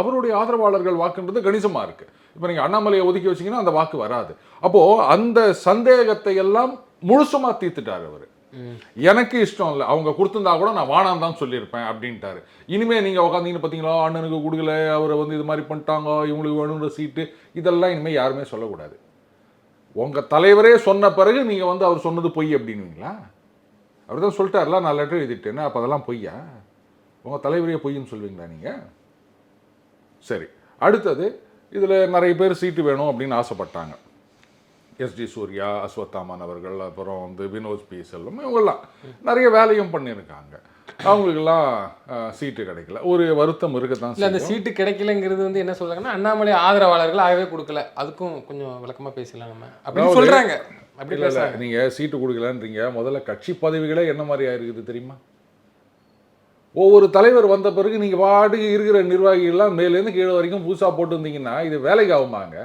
அவருடைய ஆதரவாளர்கள் வாக்குன்றது கணிசமாக இருக்குது. இப்போ நீங்கள் அண்ணாமலையை ஒதுக்கி வச்சிங்கன்னா அந்த வாக்கு வராது. அப்போது அந்த சந்தேகத்தை எல்லாம் முழுசுமாக தீர்த்துட்டார் அவர். எனக்கு இஷ்டம் இல்லை, அவங்க கொடுத்துருந்தா கூட நான் வானான்னு தான் சொல்லியிருப்பேன் அப்படின்ட்டாரு. இனிமேல் நீங்கள் உட்காந்தீங்கன்னு பார்த்தீங்களா, அண்ணனுக்கு கொடுக்கல, அவரை வந்து இது மாதிரி பண்ணிட்டாங்க, இவங்களுக்கு வேணுன்ற சீட்டு, இதெல்லாம் இனிமேல் யாருமே சொல்லக்கூடாது. உங்கள் தலைவரே சொன்ன பிறகு நீங்கள் வந்து அவர் சொன்னது பொய் அப்படின்னுவீங்களா? அவர் தான் சொல்லிட்டார்ல, நான் லெட்டர் எழுதிட்டேன்னு, அப்போ அதெல்லாம் பொய்யா? உங்கள் தலைவரையே பொய்ன்னு சொல்லுவீங்களா நீங்கள்? சரி, அடுத்தது இதில் நிறைய பேர் சீட்டு வேணும் அப்படின்னு ஆசைப்பட்டாங்க. எஸ்டி சூர்யா, அஸ்வத்தாமன் அவர்கள், அப்புறம் வந்து வினோத் பி செல்வம், இவங்கெல்லாம் நிறைய வேலையும் பண்ணியிருக்காங்க. அவங்களுக்கெல்லாம் சீட்டு கிடைக்கல. ஒரு வருத்தம் இருக்கத்தான். இல்லை, அந்த சீட்டு கிடைக்கலங்கிறது வந்து என்ன சொல்றாங்கன்னா, அண்ணாமலை ஆதரவாளர்கள் ஆகவே கொடுக்கல. அதுக்கும் கொஞ்சம் விளக்கமாக பேசலாம் நம்ம அப்படின்னு சொல்கிறாங்க. அப்படி இல்லை, நீங்கள் சீட்டு கொடுக்கலன்றீங்க. முதல்ல கட்சி பதவிகளே என்ன மாதிரி ஆயிருக்குது தெரியுமா? ஒவ்வொரு தலைவர் வந்த பிறகு நீங்கள் பாட்டுக்கு இருக்கிற நிர்வாகிகள்லாம் மேலேருந்து கீழே வரைக்கும் புதுசாக போட்டு வந்தீங்கன்னா இது வேலைக்கு ஆகுமாங்க?